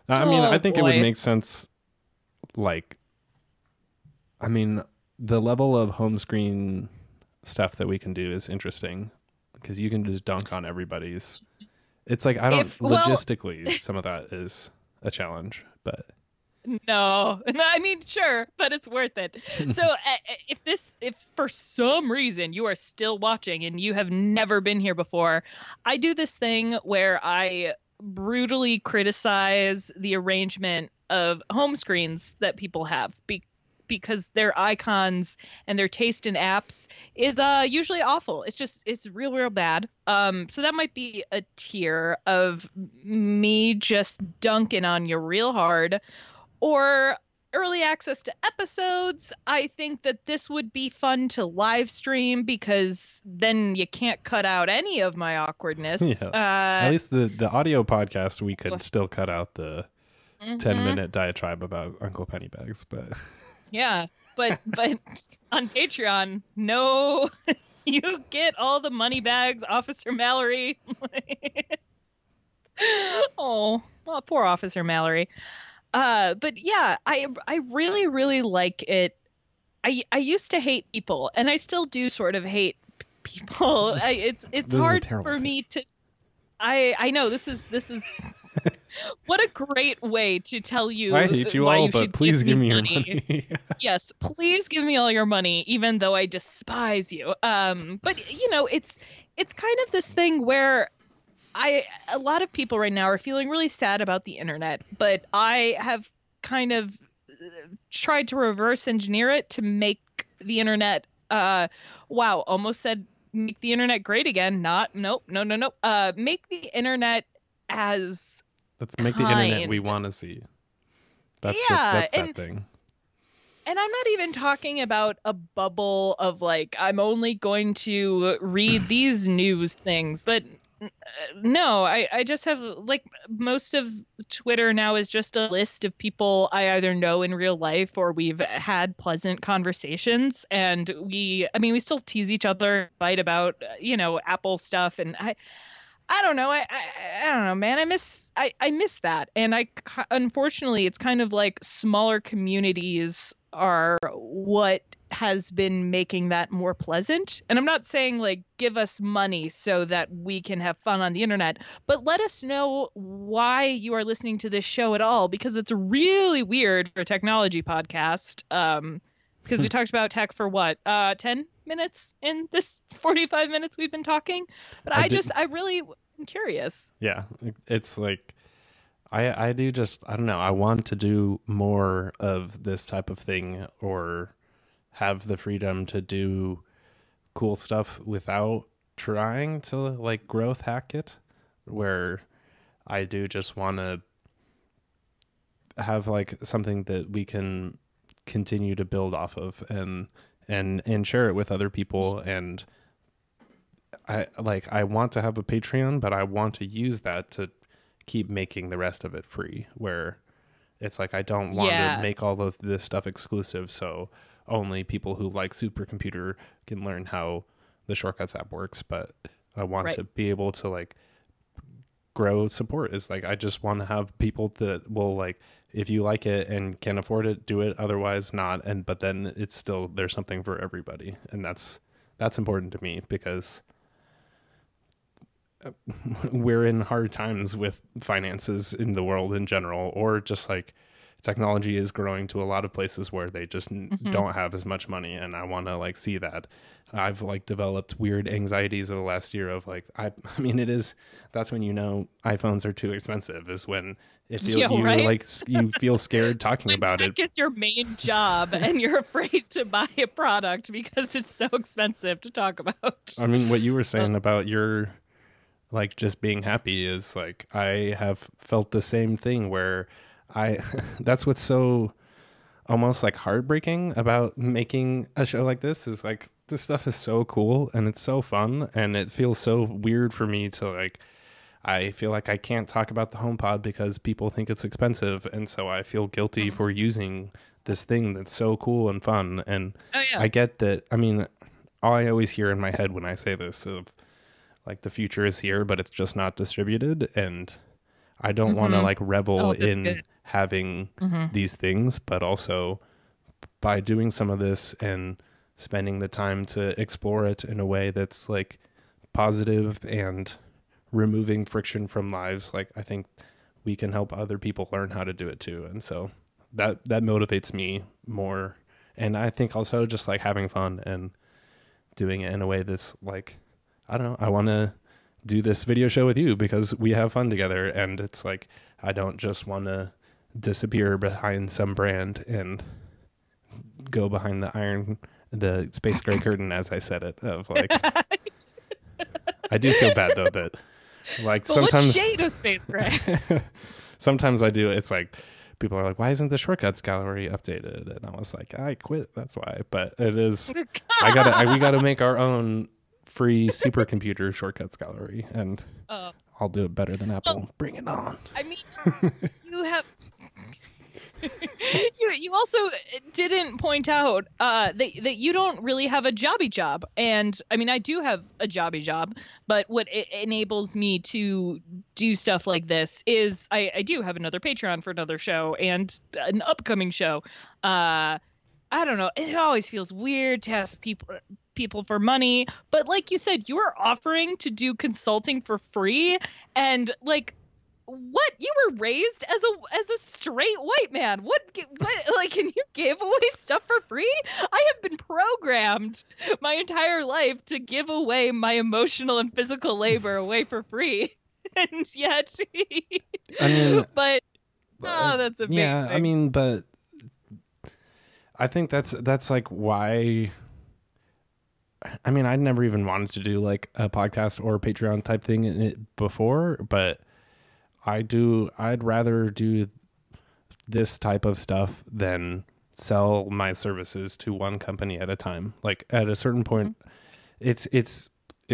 Speaker 1: I mean, I think it would make sense. Like, I mean, the level of home screen stuff that we can do is interesting because you can just dunk on everybody's. It's like logistically, some of that is a challenge, but.
Speaker 2: No, I mean, sure, but it's worth it. So if for some reason you are still watching and you have never been here before, I do this thing where I brutally criticize the arrangement of home screens that people have because their icons and their taste in apps is usually awful. It's real bad. So that might be a tier of me just dunking on you real hard. Or early access to episodes. I think that this would be fun to live stream because then you can't cut out any of my awkwardness.
Speaker 1: Yeah. At least the audio podcast, we could still cut out the 10-minute diatribe about Uncle Pennybags, but
Speaker 2: yeah, but on Patreon, no, you get all the money bags, Officer Mallory. Oh, well, poor Officer Mallory. But yeah, I really like it. I used to hate people, and I still do sort of hate people. It's hard for me to. I know this is what a great way to tell you.
Speaker 1: I hate you all, but please give me your money.
Speaker 2: Yes, please give me all your money, even though I despise you. But you know, it's kind of this thing where. A lot of people right now are feeling really sad about the internet, but I have kind of tried to reverse engineer it to make the internet, almost said make the internet great again. No. Make the internet as
Speaker 1: Let's make the internet we want to see. That's that thing.
Speaker 2: And I'm not even talking about a bubble of like, I'm only going to read these news things, but no, I just have like most of Twitter now is just a list of people I either know in real life or we've had pleasant conversations, and we still tease each other, fight about Apple stuff, and I don't know, I don't know, man, I miss that, and unfortunately it's kind of like smaller communities are what has been making that more pleasant. And I'm not saying like give us money so that we can have fun on the internet, but let us know why you are listening to this show at all, because it's really weird for a technology podcast. Because we talked about tech for what, 10 minutes in this 45 minutes we've been talking. But I really am curious.
Speaker 1: Yeah, it's like I do just, I don't know, I want to do more of this type of thing, or have the freedom to do cool stuff without trying to like growth hack it, where I do just want to have like something that we can continue to build off of and share it with other people. And I want to have a Patreon, but I want to use that to keep making the rest of it free, where it's like I don't want to make all of this stuff exclusive, so only people who like Supercomputer can learn how the Shortcuts app works. But I want to be able to like grow support. Is like I just want to have people that will like, if you like it and can afford it, do it, otherwise not. And but then it's still, there's something for everybody, and that's important to me, because we're in hard times with finances in the world in general, or just like technology is growing to a lot of places where they just don't have as much money. And I want to like see that. I've like developed weird anxieties over the last year of like, I mean, that's when, you know, iPhones are too expensive, is when it feels like you feel scared talking about it.
Speaker 2: It's your main job and you're afraid to buy a product because it's so expensive to talk about.
Speaker 1: I mean, what you were saying about your like just being happy is like, I have felt the same thing, where that's what's so almost like heartbreaking about making a show like this, is like this stuff is so cool and it's so fun, and it feels so weird for me to like, I feel like I can't talk about the HomePod because people think it's expensive, and so I feel guilty for using this thing that's so cool and fun. And I get that. I mean, all I always hear in my head when I say this of like the future is here, but it's just not distributed, and I don't want to like revel in having these things, but also by doing some of this and spending the time to explore it in a way that's like positive and removing friction from lives, like I think we can help other people learn how to do it too. And so that motivates me more. And I think also just like having fun and doing it in a way that's like, I don't know, I want to do this video show with you because we have fun together. And it's like, I don't just want to disappear behind some brand and go behind the space gray curtain, as I said it, of like, I do feel bad though that like
Speaker 2: but
Speaker 1: sometimes
Speaker 2: what shade of space gray?
Speaker 1: Sometimes I do. It's like people are like, why isn't the Shortcuts gallery updated? And I was like, I quit. That's why. But it is, we gotta make our own free supercomputer Shortcuts gallery, and I'll do it better than Apple. Well, bring it on.
Speaker 2: I mean, you have you also didn't point out that you don't really have a jobby job. And I mean, I do have a jobby job, but what it enables me to do stuff like this is I do have another Patreon for another show and an upcoming show. I don't know. It always feels weird to ask people for money, but like you said, you are offering to do consulting for free, and like, what? You were raised as a straight white man. What like, can you give away stuff for free? I have been programmed my entire life to give away my emotional and physical labor away for free. And yet
Speaker 1: I mean,
Speaker 2: but that's amazing.
Speaker 1: Yeah, I mean, but I think that's like why, I mean, I'd never even wanted to do like a podcast or a Patreon type thing in it before, but I'd rather do this type of stuff than sell my services to one company at a time. Like at a certain point, it's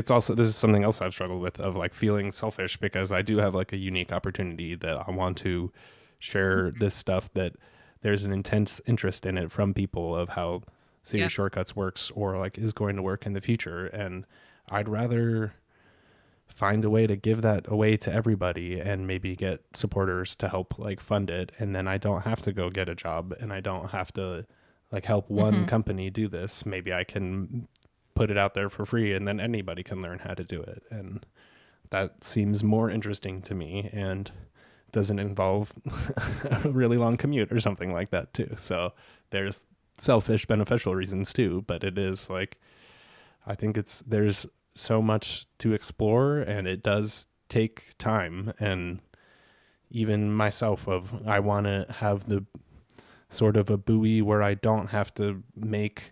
Speaker 1: also, this is something else I've struggled with, of like feeling selfish, because I do have like a unique opportunity that I want to share this stuff, that there's an intense interest in it from people of how Serious Shortcuts works or like is going to work in the future. And I'd rather find a way to give that away to everybody and maybe get supporters to help like fund it. And then I don't have to go get a job, and I don't have to like help one company do this, maybe I can put it out there for free and then anybody can learn how to do it. And that seems more interesting to me and doesn't involve a really long commute or something like that too. So there's selfish beneficial reasons too, but it is like, I think there's so much to explore, and it does take time. And even myself, I want to have the sort of a buoy where I don't have to make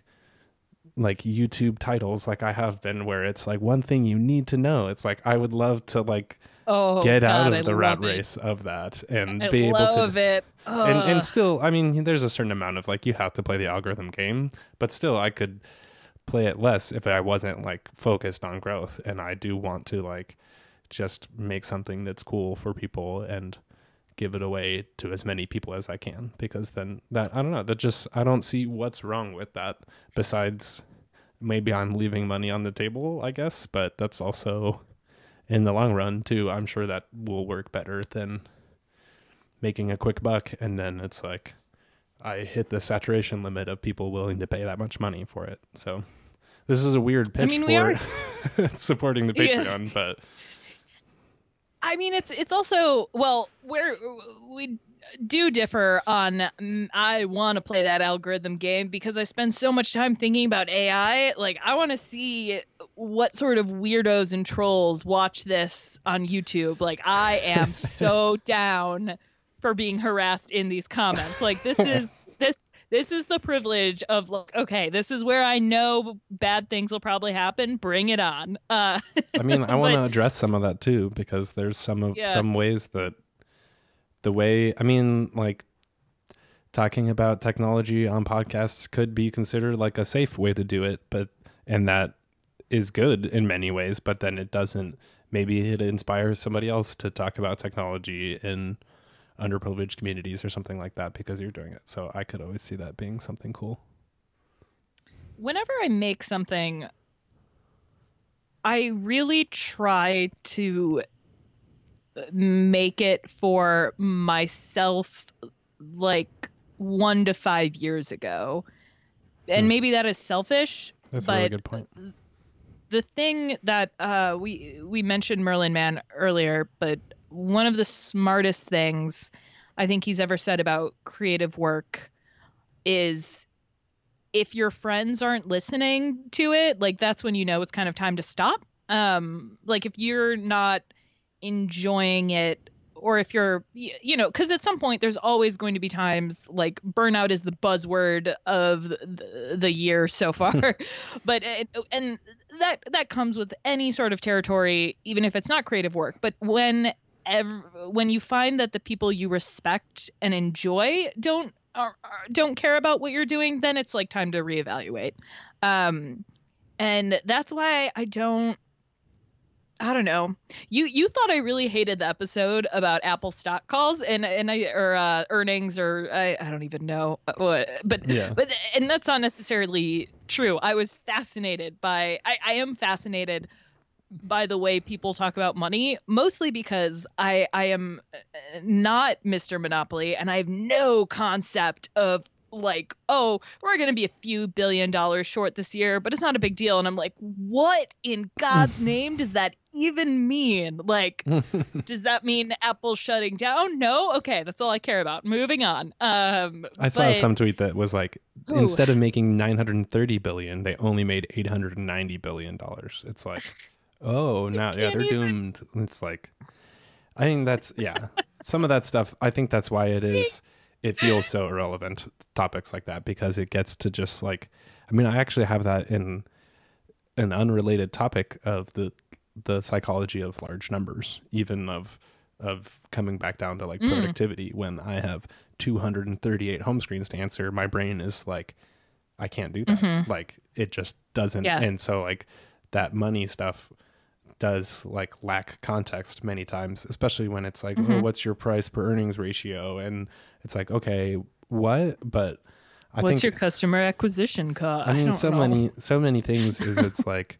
Speaker 1: like YouTube titles like I have been, where it's like one thing you need to know. It's like, I would love to like get out of the rat race of that and be able to
Speaker 2: love it.
Speaker 1: and still, I mean, there's a certain amount of like, you have to play the algorithm game, but still I could play it less if I wasn't like focused on growth. And I do want to like just make something that's cool for people and give it away to as many people as I can, because then that, I don't know, that just, I don't see what's wrong with that, besides maybe I'm leaving money on the table, I guess, but that's also in the long run too, I'm sure that will work better than making a quick buck. And then it's like, I hit the saturation limit of people willing to pay that much money for it. So this is a weird pitch for supporting the Patreon, but
Speaker 2: I mean, it's also, well, we do differ on, I want to play that algorithm game because I spend so much time thinking about AI. Like, I want to see what sort of weirdos and trolls watch this on YouTube. Like, I am so down for being harassed in these comments. Like, this is the privilege of like, okay, this is where I know bad things will probably happen. Bring it on.
Speaker 1: I mean, I want to address some of that too, because there's some ways that the way, I mean, like talking about technology on podcasts could be considered like a safe way to do it, and that is good in many ways, but then it doesn't, maybe it inspires somebody else to talk about technology in underprivileged communities or something like that because you're doing it. So I could always see that being something cool.
Speaker 2: Whenever I make something, I really try to make it for myself like 1 to 5 years ago. And maybe that is selfish.
Speaker 1: That's a really good point.
Speaker 2: The thing that we mentioned Merlin Mann earlier, but one of the smartest things I think he's ever said about creative work is if your friends aren't listening to it, like that's when you know it's kind of time to stop. Like if you're not enjoying it, or if you're, you know, because at some point there's always going to be times, like burnout is the buzzword of the year so far, but and that comes with any sort of territory, even if it's not creative work. But when you find that the people you respect and enjoy don't care about what you're doing, then it's like time to reevaluate. And that's why I don't know. You thought I really hated the episode about Apple stock calls and earnings, or I don't even know what, but and that's not necessarily true. I was fascinated by I am fascinated by the way people talk about money, mostly because I am not Mr. Monopoly and I have no concept of like, oh, we're going to be a few $1 billion short this year, but it's not a big deal. And I'm like, what in God's name does that even mean? Like, does that mean Apple's shutting down? No. Okay. That's all I care about. Moving on.
Speaker 1: I saw some tweet that was like, instead of making 930 billion, they only made $890 billion. It's like, oh, now, yeah, they're doomed. It's like, I think that's, some of that stuff, I think that's why it feels so irrelevant, topics like that, because it gets to just like, I mean, I actually have that in an unrelated topic of the psychology of large numbers, even of coming back down to like productivity. When I have 238 home screens to answer, my brain is like, I can't do that. Like it just doesn't. Yeah. And so like that money stuff does like lack context many times, especially when it's like, oh, what's your price per earnings ratio? And it's like, okay, what? But
Speaker 2: what's your customer acquisition cost?
Speaker 1: I mean, so many things is it's like,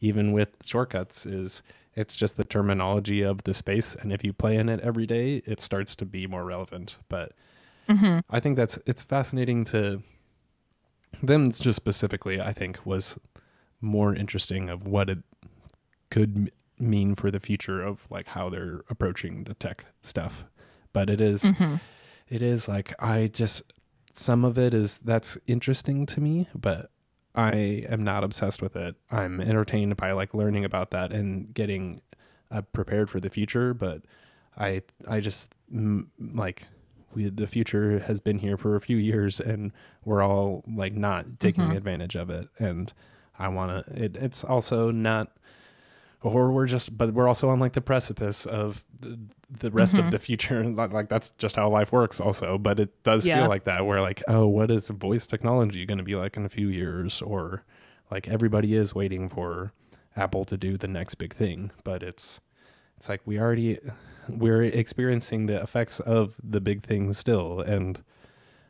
Speaker 1: even with shortcuts, is it's just the terminology of the space. And if you play in it every day, it starts to be more relevant. But I think it's fascinating to them just specifically, I think, was more interesting of what it could mean for the future of like how they're approaching the tech stuff. But it is like, some of it is, that's interesting to me, but I am not obsessed with it. I'm entertained by like learning about that and getting prepared for the future. But I just like, the future has been here for a few years and we're all like not taking advantage of it. And I want to, it's also not, or but we're also on like the precipice of the rest of the future. Like that's just how life works also. But it does feel like that, where like, oh, what is voice technology going to be like in a few years? Or like everybody is waiting for Apple to do the next big thing. But it's like we're experiencing the effects of the big thing still and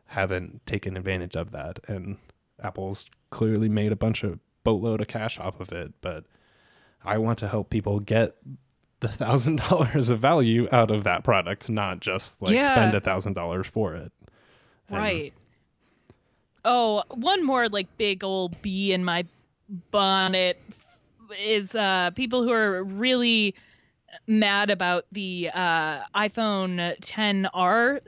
Speaker 1: haven't taken advantage of that. And Apple's clearly made a boatload of cash off of it, but I want to help people get the $1,000 of value out of that product, not just like spend $1,000 for it.
Speaker 2: Right. Oh, one more like big old bee in my bonnet is people who are really mad about the iPhone XR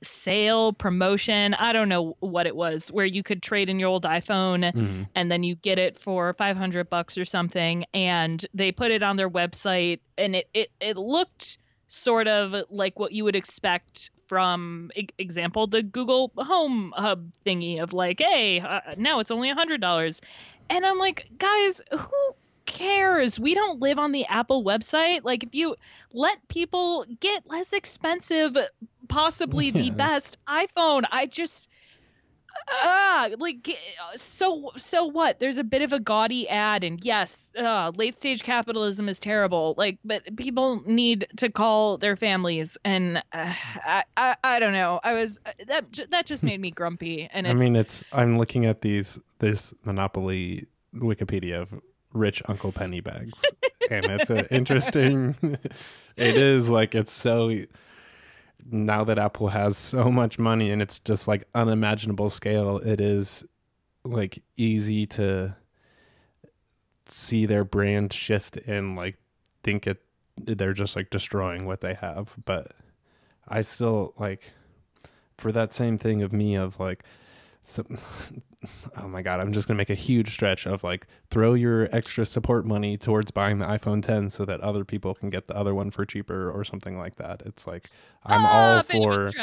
Speaker 2: sale promotion. I don't know what it was, where you could trade in your old iPhone and then you get it for $500 or something. And they put it on their website, and it looked sort of like what you would expect from example, the Google Home Hub thingy of like, hey, now it's only $100. And I'm like, guys, who cares? We don't live on the Apple website. Like, if you let people get less expensive, possibly the best iPhone, I just so what? There's a bit of a gaudy ad, and yes, late stage capitalism is terrible. Like, but people need to call their families, and I don't know. That just made me grumpy. And
Speaker 1: I mean, I'm looking at this Monopoly Wikipedia of rich Uncle Pennybags, and it's an interesting. It is like, it's so. Now that Apple has so much money and it's just like unimaginable scale, it is like easy to see their brand shift and like think they're just like destroying what they have. But I still like, for that same thing of me of like, oh my God, I'm just going to make a huge stretch of like, throw your extra support money towards buying the iPhone 10 so that other people can get the other one for cheaper or something like that. It's like, I'm all for,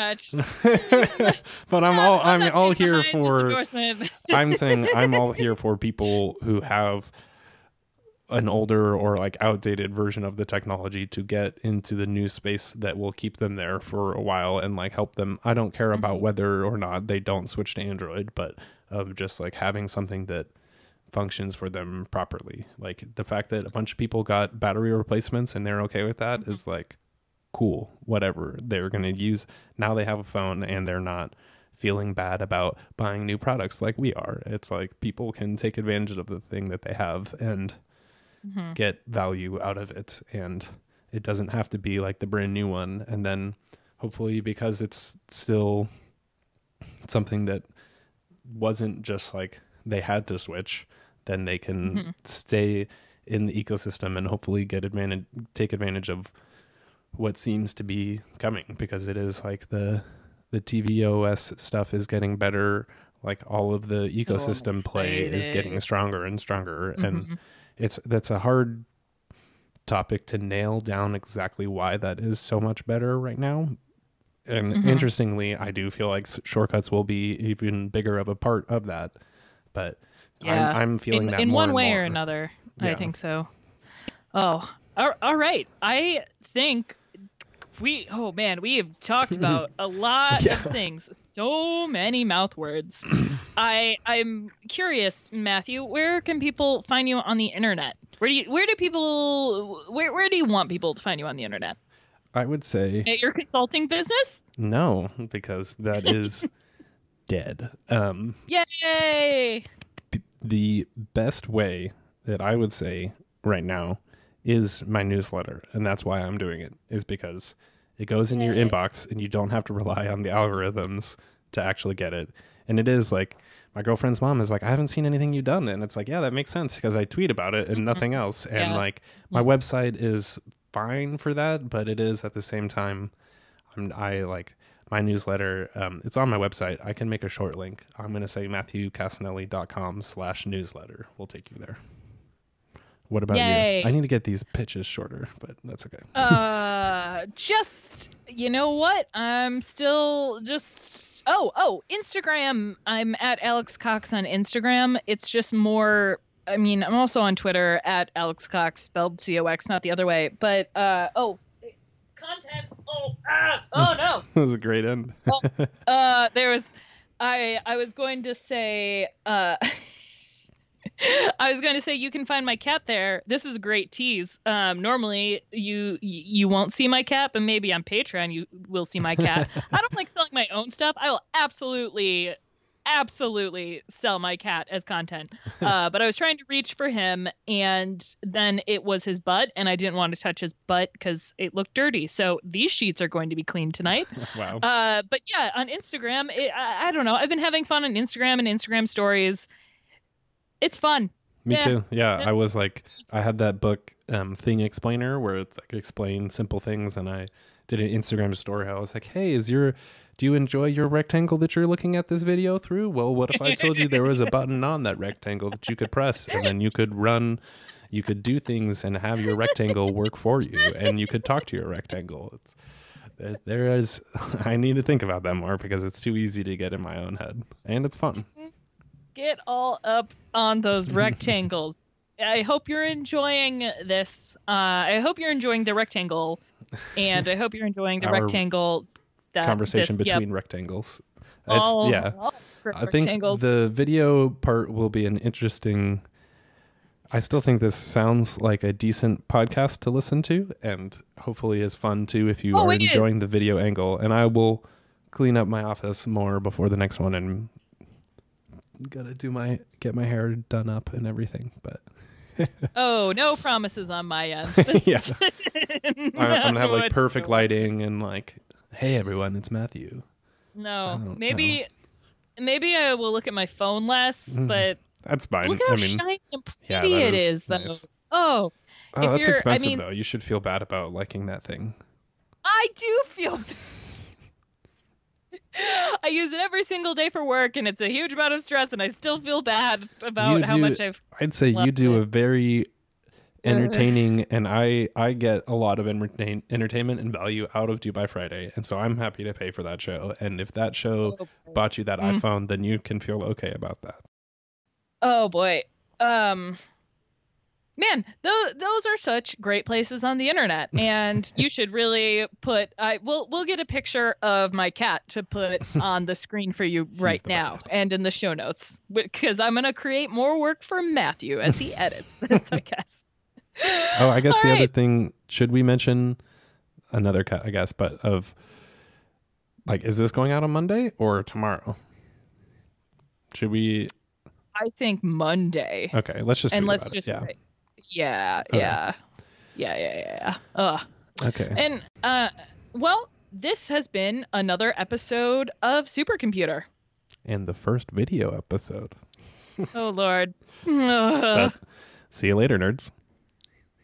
Speaker 1: but I'm all here for, I'm saying I'm all here for people who have an older or like outdated version of the technology to get into the new space that will keep them there for a while and like help them. I don't care about whether or not they don't switch to Android, but of just like having something that functions for them properly. Like the fact that a bunch of people got battery replacements and they're okay with that is like, cool, whatever they're going to use. Now they have a phone and they're not feeling bad about buying new products like we are. It's like people can take advantage of the thing that they have and get value out of it, and it doesn't have to be like the brand new one. And then hopefully, because it's still something that wasn't just like they had to switch, then they can stay in the ecosystem and hopefully take advantage of what seems to be coming, because it is like the tvOS stuff is getting better. Like all of the ecosystem play is getting stronger and stronger. And that's a hard topic to nail down exactly why that is so much better right now. And interestingly, I do feel like shortcuts will be even bigger of a part of that. But I'm feeling that
Speaker 2: in
Speaker 1: more
Speaker 2: one
Speaker 1: and
Speaker 2: way
Speaker 1: more.
Speaker 2: or another.
Speaker 1: Yeah.
Speaker 2: I think so. Oh, all right. I think we have talked about a lot of things. So many mouth words. I'm curious, Matthew, where can people find you on the internet? Where do you want people to find you on the internet?
Speaker 1: I would say
Speaker 2: At your consulting business?
Speaker 1: no, because that is dead.
Speaker 2: Yay!
Speaker 1: The best way that I would say right now is my newsletter, and that's why I'm doing it, is because it goes in your inbox and you don't have to rely on the algorithms to actually get it. And it is like, my girlfriend's mom is like, I haven't seen anything you've done. And it's like, yeah, that makes sense because I tweet about it and nothing else. And like my website is fine for that, but it is at the same time, I like my newsletter. It's on my website. I can make a short link. I'm going to say matthewcasanelli.com/newsletter. We'll take you there. What about
Speaker 2: Yay.
Speaker 1: you? I need to get these pitches shorter, but that's okay.
Speaker 2: Just, you know what? I'm still just, Instagram. I'm at Alex Cox on Instagram. It's just more, I mean, I'm also on Twitter at Alex Cox, spelled COX, not the other way. But, content. Oh no.
Speaker 1: That was a great end.
Speaker 2: There was, I was going to say, you can find my cat there. This is a great tease. Normally you won't see my cat, but maybe on Patreon you will see my cat. I don't like selling my own stuff. I will absolutely sell my cat as content. But I was trying to reach for him, and then it was his butt, and I didn't want to touch his butt because it looked dirty. So these sheets are going to be cleaned tonight.
Speaker 1: Wow.
Speaker 2: But yeah, on Instagram, I don't know. I've been having fun on Instagram and Instagram stories. It's fun.
Speaker 1: Me too. Yeah, I was like, I had that book, Thing Explainer, where it's like explain simple things, and I did an Instagram story. I was like, hey, do you enjoy your rectangle that you're looking at this video through? Well, what if I told you there was a button on that rectangle that you could press, and then you could do things and have your rectangle work for you, and you could talk to your rectangle. I need to think about that more because it's too easy to get in my own head, and it's fun.
Speaker 2: Get all up on those rectangles. I hope you're enjoying this. I hope you're enjoying the rectangle, and I hope you're enjoying the rectangle.
Speaker 1: Conversation between rectangles. I think
Speaker 2: rectangles.
Speaker 1: The video part will be an interesting. I still think this sounds like a decent podcast to listen to, and hopefully is fun too if you are enjoying the video angle. And I will clean up my office more before the next one, and gotta get my hair done up and everything. But
Speaker 2: no promises on my end.
Speaker 1: Yeah, I'm gonna have like perfect lighting and like, hey everyone, it's Matthew.
Speaker 2: No, maybe I will look at my phone less, but
Speaker 1: that's fine.
Speaker 2: Look at how shiny and pretty it is, though.
Speaker 1: Nice.
Speaker 2: Oh,
Speaker 1: that's expensive though. You should feel bad about liking that thing.
Speaker 2: I do feel bad. I use it every single day for work, and it's a huge amount of stress, and I still feel bad about how much
Speaker 1: I'd say you do a very entertaining, and I get a lot of entertainment and value out of Dubai Friday, and so I'm happy to pay for that show. And if that show bought you that iPhone, then you can feel okay about that.
Speaker 2: Oh boy. Man, those are such great places on the internet, and you should really we'll get a picture of my cat to put on the screen for you right now and in the show notes, because I'm going to create more work for Matthew as he edits this, I guess.
Speaker 1: Oh, I guess other thing, should we mention another cat, I guess, but of like, is this going out on Monday or tomorrow? Should we?
Speaker 2: I think Monday.
Speaker 1: Okay, let's just
Speaker 2: Yeah.
Speaker 1: Okay.
Speaker 2: And this has been another episode of Supercomputer.
Speaker 1: And the first video episode.
Speaker 2: Oh Lord.
Speaker 1: See you later, nerds.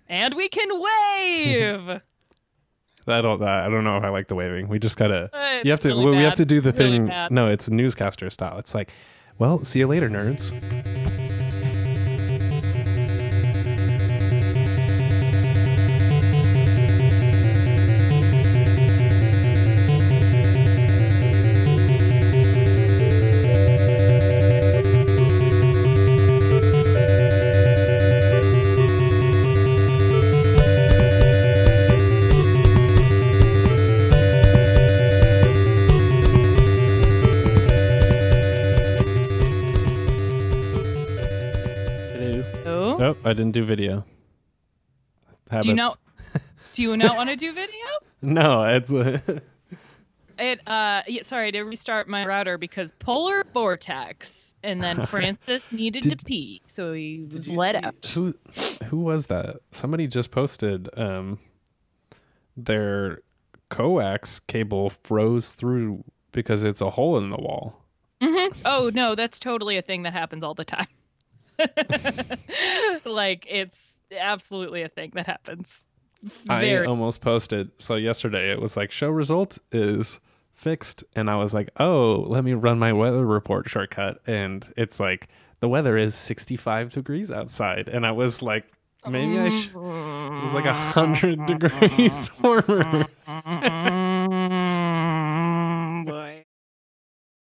Speaker 2: And we can wave.
Speaker 1: I don't know if I like the waving. We just gotta. You have to.
Speaker 2: Really
Speaker 1: we have to do the thing.
Speaker 2: Bad.
Speaker 1: No, it's newscaster style. It's like, well, see you later, nerds. Oh, I didn't do video. Habits.
Speaker 2: Do you not want to do video?
Speaker 1: No, it's
Speaker 2: sorry to restart my router because polar vortex, and then Francis needed to pee, so he was let out.
Speaker 1: Who was that? Somebody just posted their coax cable froze through because it's a hole in the wall.
Speaker 2: Mm-hmm. Oh no, that's totally a thing that happens all the time. Like, it's absolutely a thing that happens.
Speaker 1: I almost posted. So yesterday it was like, show result is fixed. And I was like, oh, let me run my weather report shortcut. And it's like, the weather is 65 degrees outside. And I was like, maybe it was like 100 degrees warmer.